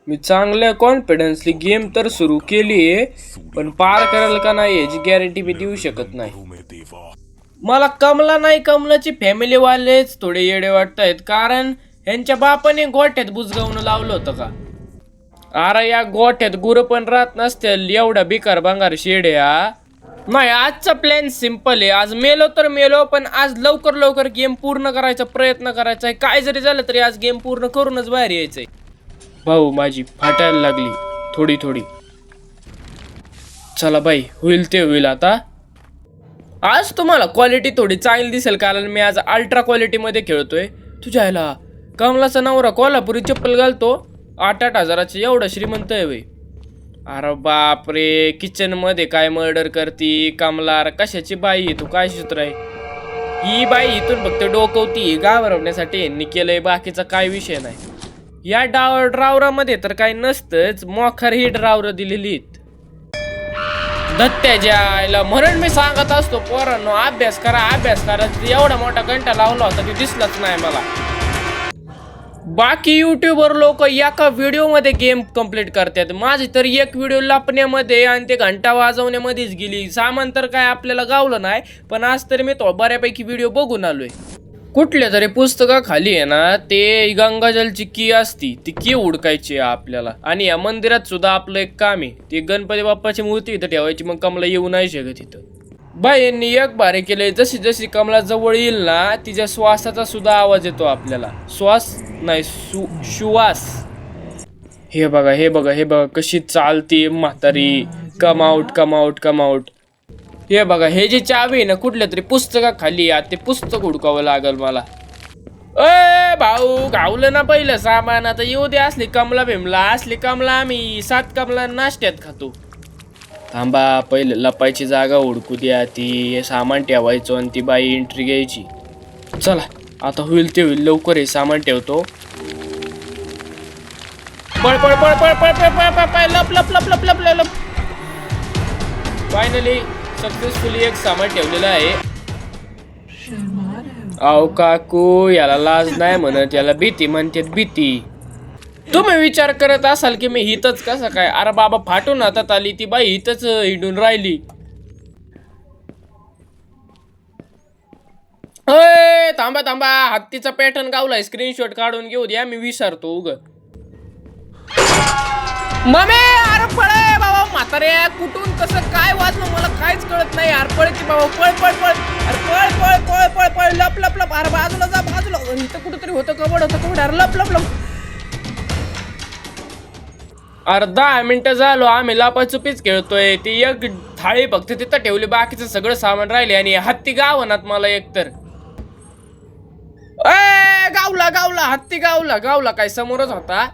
मी चांगल्या confidently game तर सुरू केली आहे, पण पार करेल का नाही याची गॅरंटी मी देऊ शकत नाही. मला कमला नाही, कमलाची फॅमिली वालेच थोडे येडे वाटतायत, कारण यांच्या बापाने गोठ्यात बुजगावून लावलं होतं का. अरे या गोठ्यात गुरं पण राहत नसतील, एवढा बिकार भंगार शेड आहे. नाही, आजचा प्लॅन सिम्पल आहे. आज मेलो तर मेलो, पण आज लवकर लवकर गेम पूर्ण करायचा प्रयत्न करायचा आहे. काय जरी झालं तरी आज गेम पूर्ण करूनच बाहेर यायचंय. भाऊ माझी फाटायला लागली थोडी थोडी. चला बाई, होईल ते होईल. आता आज तुम्हाला क्वालिटी थोडी चांगली दिसेल, कारण मी आज अल्ट्रा क्वालिटीमध्ये खेळतोय. तुझ्या आईला कमलाचा नवरा कोल्हापुरी चप्पल घालतो, 8-8 हजाराची, एवढा श्रीमंत आहे बाई. अरे बापरे, किचन मध्ये काय मर्डर करती कमला. कशाची बाई आहे तू, काय सूत्र आहे ही बाई. इथून फक्त डोकवती घाबरवण्यासाठी यांनी केलंय, बाकीचा काय विषय नाही. या ड्रावरामध्ये तर काही नसतंच, मोखर ही ड्रावर दिलेली आहेत दत्त्याच्या आईला. म्हणून मी सांगत असतो पोरांनो, अभ्यास करा अभ्यास करा. एवढा मोठा घंटा लावला होता की दिसलाच नाही मला. बाकी युट्यूबर लोक एका व्हिडिओमध्ये गेम कंप्लीट करतात, माझी तर एक व्हिडिओ लपण्यामध्ये आणि ते घंटा वाजवण्यामध्येच गेली. सामान तर काय आपल्याला गावलं नाही, पण आज तरी मी तो बऱ्यापैकी व्हिडिओ बघून आलोय. कुठल्या तरी पुस्तकाखाली आहे ना, ते गंगाजलची की असती, ती की उडकायची आपल्याला. आणि या मंदिरात सुद्धा आपलं एक काम आहे, ती गणपती बाप्पाची मूर्ती इथं ठेवायची, मग कमला येऊ नाही शकत इथं. बाई यांनी एक भारी केलंय, जशी जशी कमला जवळ येईल ना, तिच्या श्वासाचा सुद्धा आवाज येतो आपल्याला. श्वास नाही, श्वास. हे बघा हे बघा हे बघा कशी चालती म्हातारी. Come out come out come out. हे बघा, हे जी चावी आहे ना, कुठल्या तरी पुस्तकाखाली आहे, ते पुस्तक हुडकावं लागल मला. अय भाऊ, गावलं ना पहिलं सामान. आता येऊ दे असली कमला भीमला. असली कमला आम्ही 7 कमला नाश्त्यात खातो. थांबा, पहिले लपायची जागा हुडकू द्या, ती सामान ठेवायचो आणि ती बाई एंट्री घ्यायची. चला आता होईल ते होईल, लवकर हे सामान ठेवतो. पळ पळ पळ पळ पळ पळ पळ पळ पळ, लप लप लप लप लप लप. फायनली सक्सेसफुली एक सामान ठेवलेलं आहे. अहो काकू, याला लाज नाही म्हणत, याला भीती म्हणतात, भीती. तुम्ही विचार करत असाल की मी हितच कसं काय. अरे बाबा, फाटून हातात आली ती बाई, हितच हिंडून राहिली. अय थांबा थांबा, हत्तीचा पॅटर्न गावलाय, स्क्रीनशॉट काढून घेऊ द्या, मी विसरतो उग. ममे, अरे पळे बाबा म्हातारे, कुठून कसं काय वाजलं मला काहीच कळत नाही. अरे पळ की बाबा, पळ पळ पळ. अरे पळ पळ पळ पळ पळ, लप लप लप. अरे बाजूला जा, बाजूला. इथं कुठंतरी होतं कबड, होतं कबड. अरे लप लप लप. अरे 10 मिनिटं झालो आम्ही लपाछुपीच खेळतोय. ती एक थाळी फक्त तिथं ठेवली, बाकीचं सगळं सामान राहिले आणि हत्ती गावनात मला एकतर. गावला गावला, हत्ती गावला गावला, काय समोरच होता.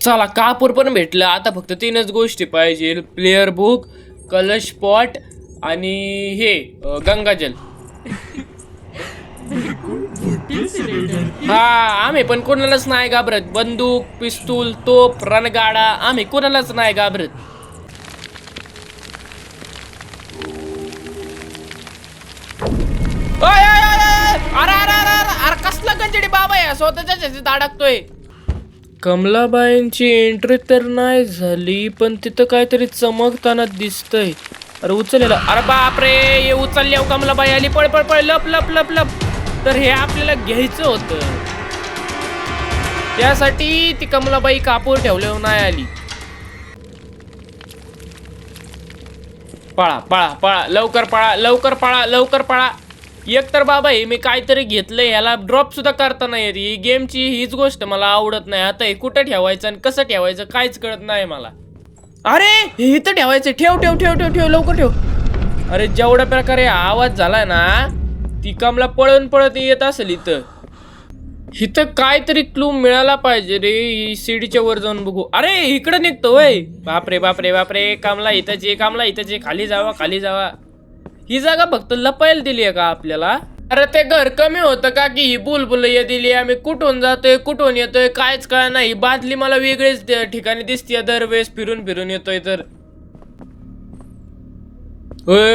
चला कापूर पण भेटलं. आता फक्त 3च गोष्टी पाहिजे, प्लेअर बुक, कलश पॉट आणि हे गंगाजल. हा, आम्ही पण कोणालाच नाही घाबरत. बंदूक, पिस्तूल, तोप, रणगाडा, आम्ही कोणालाच नाही घाबरत. अरे अरे अरे अरे, कसला गंजडी बाबा आहे, स्वतःच्या अडकतोय. कमलाबाईंची एंट्री तर नाही झाली, पण तिथं काहीतरी चमकताना दिसतंय. अरे उचललेलं, अरे बापरे, हे उचलले. कमलाबाई आली, पळ पळ पळ, लप लप लप लप. तर हे आपल्याला घ्यायचं होतं, त्यासाठी ती कमलाबाई कापूर ठेवल्यावर नाही आली. पळा पळा पळा, लवकर पळा लवकर पळा लवकर पळा. एक तर बाबा हे मी काहीतरी घेतलंय, ह्याला ड्रॉप सुद्धा करता नाही येत. ही गेमची हीच गोष्ट मला आवडत नाही. आता हे कुठं ठेवायचं आणि कसं ठेवायचं काहीच कळत नाही मला. अरे हे इथं ठेवायचं, ठेव ठेव ठेव ठेव ठेव, लवकर ठेव. अरे जेवढ्या प्रकारे आवाज झालाय ना, ती कमला पळून पळत येत असेल इथं. इथं काहीतरी क्लू मिळाला पाहिजे रे. ही सीडीच्या वर जाऊन बघू. अरे इकडे निघतो वय. बापरे बापरे बापरे, कमला इथंच आहे, कमला इथंच आहे. खाली जावा खाली जावा. ही जागा फक्त लपायला दिली आहे का आपल्याला. अरे ते घर कमी होतं का की ही बुलबुलैया दिली. आम्ही कुठून जातोय कुठून येतोय कायच कळ नाही. बादली मला वेगळीच ठिकाणी दिसते दरवेळेस फिरून फिरून येतोय तर.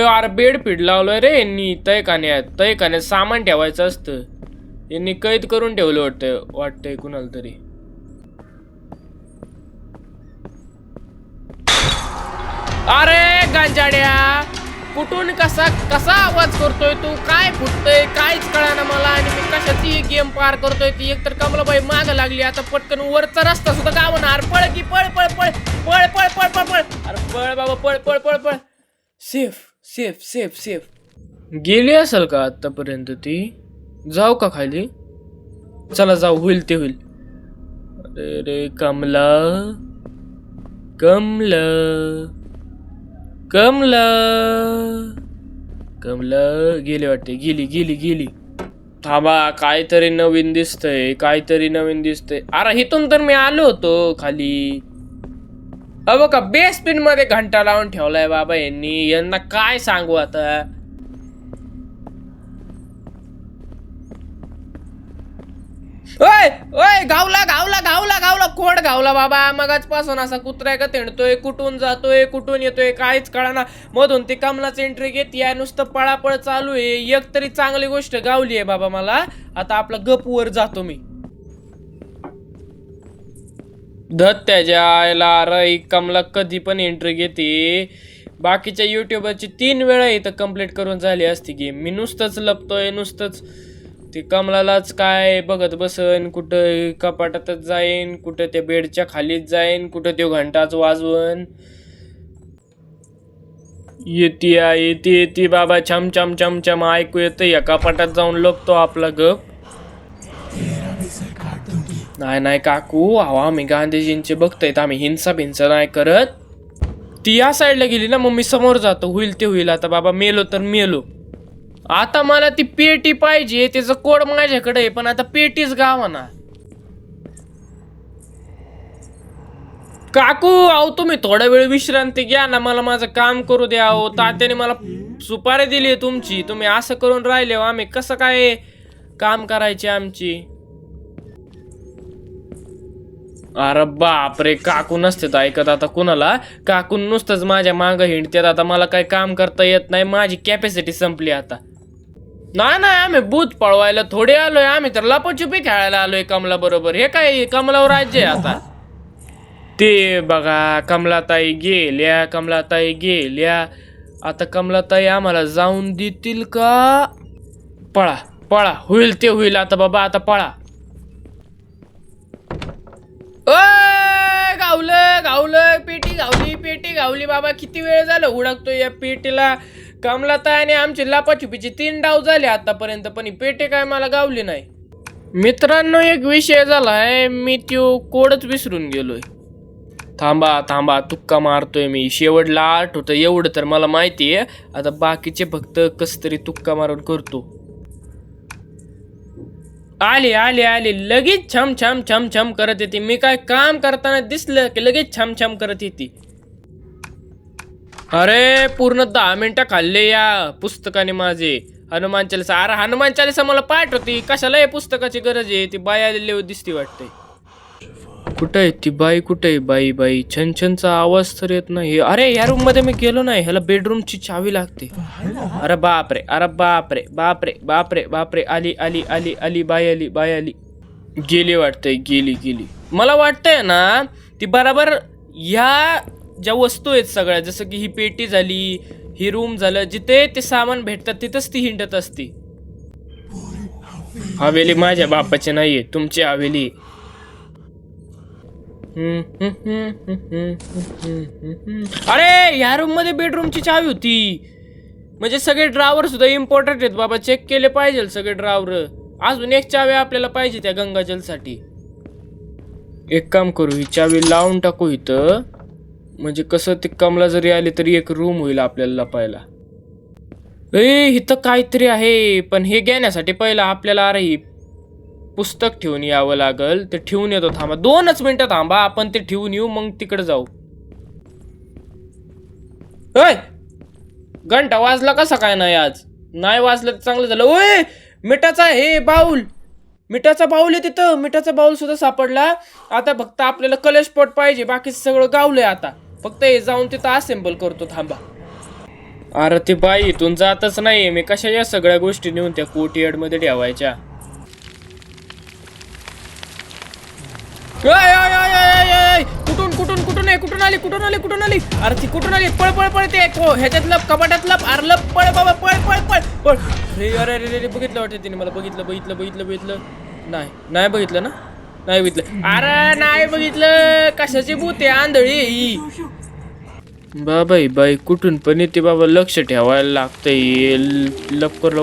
अरे बेड फीड लावलोय रे यांनी. तयखान्यात सामान ठेवायचं असतं. यांनी कैद करून ठेवलं वाटतंय कुणाला तरी. अरे गांजाड्या, कुठून कसा कसा आवाज करतोय तू? काय फुटतोय काहीच कळाना मला. आणि मी कशाची गेम पार करतोय ती. एकतर कमलाबाई माग लागली. आता पटकन वरचा रस्ता सुद्धा गावणार. पळ की पळ पळ पळ पळ पळ पळ पळ पळ. अरे पळ बाबा पळ पळ पळ पळ. Safe safe safe safe. गेली असेल का आतापर्यंत ती? जाऊ का खाली? चला जाऊ, होईल ते होईल. अरे रे कमला कमला कमला कमला गेली वाटते. गेली गेली गेली. थांबा, काहीतरी नवीन दिसतंय, काहीतरी नवीन दिसतंय. अरे इथून तर मी आलो होतो खाली. अबो का बेसपिन मध्ये घंटा लावून ठेवलाय बाबा यांनी. यांना काय सांगू आता. ओय ओय, गावला गावला गावला गावला. कोड गावला बाबा. मगाच पासून असा कुत्र्या का तेणतोय. कुठून जातोय कुठून येतोय काहीच कळाना. मधून ते कमलाच एंट्री घेते. नुसतं पळापळ चालू आहे. एक तरी चांगली गोष्ट गावली आहे बाबा मला. आता आपला गप वर जातो मी. त्याच्या आयला. अरे कमला कधी पण एंट्री घेते. बाकीच्या युट्यूबरची 3 वेळा इथं कंप्लीट करून झाली असती गेम. मी नुसतंच लपतोय नुसतंच. ते कमलालाच काय बघत बसन. कुठं कपाटातच जाईन, कुठं त्या बेडच्या खालीच जाईन, कुठं त्यो घंटाच वाजवन. येते येते येते बाबा. छम छम छम छम ऐकू येतं. या कपाटात जाऊन लपतो आपला गप. नाही नाही काकू, अहो आम्ही गांधीजींचे बघतायत. आम्ही हिंसा भिंसा नाही करत. ती या साईडला गेली ना, मग मी समोर जातो. होईल ते होईल. आता बाबा मेलो तर मेलो. आता मला ती पेटी पाहिजे. त्याचं कोड माझ्याकडे आहे, पण आता पेटीच गावाना. काकू अहो तुम्ही थोडा वेळ विश्रांती घ्या ना. मला माझं काम करू द्या. अहो तात्याने मला सुपारी दिली आहे तुमची. तुम्ही असं करून राहिले. आम्ही कसं काय काम करायचे आमची? अरे बापरे, काकू नसते ऐकत आता कुणाला. काकू नुसतंच माझ्या मागं हिंडतात. आता मला काही काम करता येत नाही. माझी कॅपॅसिटी संपली आता. नाही नाही, आम्ही भूत पळवायला थोडे आलोय. आम्ही तर लपाछुपी खेळायला आलोय कमला बरोबर. हे काय कमलावर राज्य आहे आता. ते बघा कमलाताई गेल्या, कमलाताई गेल्या. आता कमलाताई आम्हाला जाऊन देतील का? पळा पळा, होईल ते होईल. आता बाबा आता पळा. गावलं गावलं. पेटी गावली पेटी गावली बाबा. किती वेळ झालं हुडकतोय या पेटीला. कमलाताई आणि आमची लपाछुपीची 3 डाव झाले आतापर्यंत, पण ही पेटी काय मला गावली नाही. मित्रांनो एक विषय झालाय. मी तो कोडच विसरून गेलोय. थांबा थांबा, तुक्का मारतोय मी. शेवटला आठवतं एवढं तर मला माहिती आहे. आता बाकीचे फक्त कस तरी तुक्का मारून करतो. आले आले आले. लगेच छम छम छम छम करत येते. मी काय काम करताना दिसलं की लगेच छम छम करत येते. अरे पूर्ण 10 मिनिटं खाल्ले या पुस्तकाने माझे. हनुमान चालीसा. अरे हनुमान चालीसा मला पाठ होती. कशाला या पुस्तकाची गरज आहे? ती बाई आलेली दिसती वाटते. कुठं आहे ती बाई? कुठं आहे बाई? बाई छन छनचा आवाज तर येत नाही. अरे या रूम मध्ये मी गेलो नाही. ह्याला बेडरूमची चावी लागते. अरे बापरे अरे बापरे बापरे बापरे बापरे. आली आली आली आली बाई आली बाई आली. गेली वाटतंय. गेली गेली. मला वाटतंय ना ती बराबर ह्या ज्या वस्तू आहेत सगळ्या, जसं की ही पेटी झाली, ही रूम झालं, जिथे ते सामान भेटतात तिथंच ती हिंडत असती. हवेली माझ्या बापाची नाहीये, तुमची हवेली. अरे या रूम मध्ये बेडरूमची चावी होती. म्हणजे सगळे ड्रावर सुद्धा इम्पॉर्टंट आहेत बाबा. चेक केले पाहिजे सगळे ड्रावर. अजून एक चावी आपल्याला पाहिजे त्या गंगाजल साठी. एक काम करू, ही चावी लावून टाकू इथं. म्हणजे कसं ते कमला जरी आले तरी एक रूम होईल आपल्याला लपायला. इथं काहीतरी आहे, पण हे घेण्यासाठी पहिला आपल्याला अरे ही पुस्तक ठेवून यावं लागल. ते ठेवून येतो. थांबा 2च मिनिटं थांबा. आपण ते ठेवून येऊ मग तिकडे जाऊ. घंटा वाजला कसा काय नाही आज? नाही वाजलं तर चांगलं झालं. ओय मिठाचा हे बाऊल. मिठाचा बाऊल आहे तिथं. मिठाचा बाऊल सुद्धा सापडला. आता फक्त आपल्याला कलश पॉट पाहिजे. बाकी सगळं गावलंय आता. फक्त हे जाऊन तिथं असेंबल करतो. थांबा. अरे ते बाई इथून जातच नाही. मी कशा या सगळ्या गोष्टी नेऊन त्या कोर्टयार्ड मध्ये ठेवायच्या. कुठून कुठून कुठून आहे? कुठून आली? कुठून आली? कुठून कुठून आली अरे ती कुठून आली पळ पळ पळ ते ह्याच्यात लप कपाटात लप अरे लप पळ बाबा पळ पळ पळ पळ अरे अरे अरे बघितलं वाटतं तिने मला बघितलं नाही बघितलं ना नाही बघितलं अरे नाही बघितलं कशाची भूत आहे आंधळी ही बाई कुठून पण येते बाबा लक्ष ठेवायला लागतंय लवकर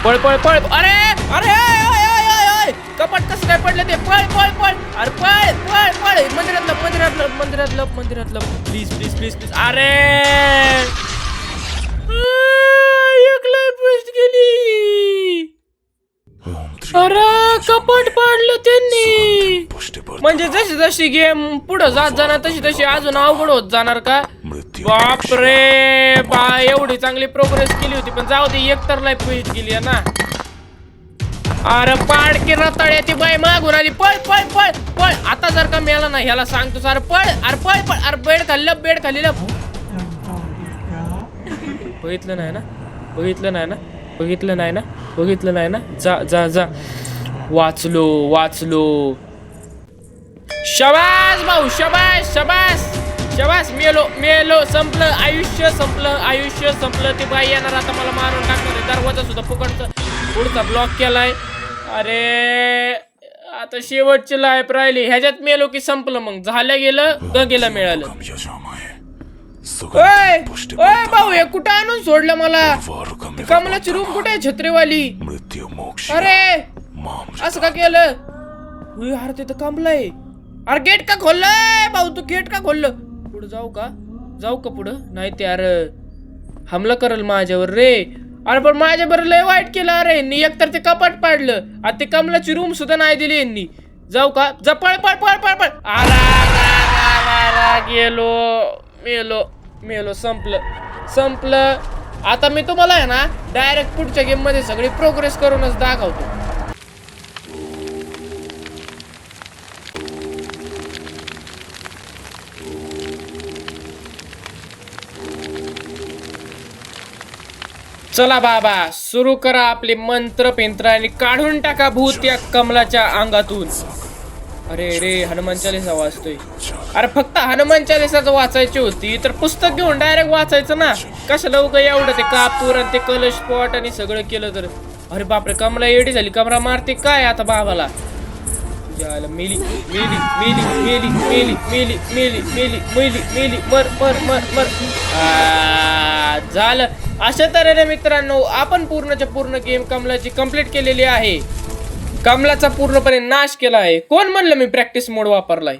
पळ पळ पळ अरे अरे कपाट कसं काय पडलं ते पळ पळ पळ अरे पळ पळ पळ मंदिरात लप प्लीज अरे एक लाईफ वेस्ट गेली अरे कपाट पाडलं त्यांनी म्हणजे जशी गेम पुढे जात जाणार तशी अजून अवघड होत जाणार का बापरे बा एवढी चांगली प्रोग्रेस केली होती पण जाऊ दे एक तर लाईफ वेस्ट गेली ना अरे पाडकी रताळ्याची बाई मागून आली पळ पळ पळ पळ आता जर का मिळाला ना ह्याला सांगतो सर पळ अरे बेड खाल्लं बघितलं नाही ना जा वाचलो शबास भाऊ शबास मेलो संपलं आयुष्य संपलं ती बाई येणार आता मला मारून टाकणार दरवाजा सुद्धा पुढचा ब्लॉक केलाय अरे आता शेवटची लाईफ राहिली ह्याच्यात मेलो की संपलं मग झालं गेलं गंगेला मिळालं ओय भाऊ हे कुठं आणून सोडलं मला कमलाची रूम कुठे आहे छत्रीवाली अरे असं का केलं अरे तिथं कमलाय अरे गेट का खोललंय भाऊ तू गेट का खोललं पुढे जाऊ का पुढं नाही ते अरे हमला करल माझ्यावर रे अरे पण माझ्या बरं लय वाईट केलं अरे यांनी एकतर ते कपाट पाडलं आता ते कमलाची रूम सुद्धा नाही दिली यांनी जाऊ का जा पळ मेलो संपलं आता मी तुम्हाला आहे ना डायरेक्ट पुढच्या गेम मध्ये सगळी प्रोग्रेस करूनच दाखवतो चला बाबा सुरू करा आपले मंत्र पेंत्र आणि काढून टाका भूत या कमलाच्या अंगातून अरे रे हनुमान चालीसा वाचतोय अरे फक्त हनुमान चालीसाच वाचायची होती तर पुस्तक घेऊन डायरेक्ट वाचायचं ना कशाला उगा एवढं ते कापूर आणि ते कलश स्पॉट आणि सगळं केलं तर अरे बापरे कमला एडी झाली कमरा मारते काय आता बाबाला मेली मर झालं अशा तऱ्हेने मित्रांनो आपण पूर्णच्या पूर्ण गेम कमलाची कंप्लीट केलेली आहे कमलाचा पूर्णपणे नाश केला आहे कोण म्हणलं मी प्रॅक्टिस मोड वापरलाय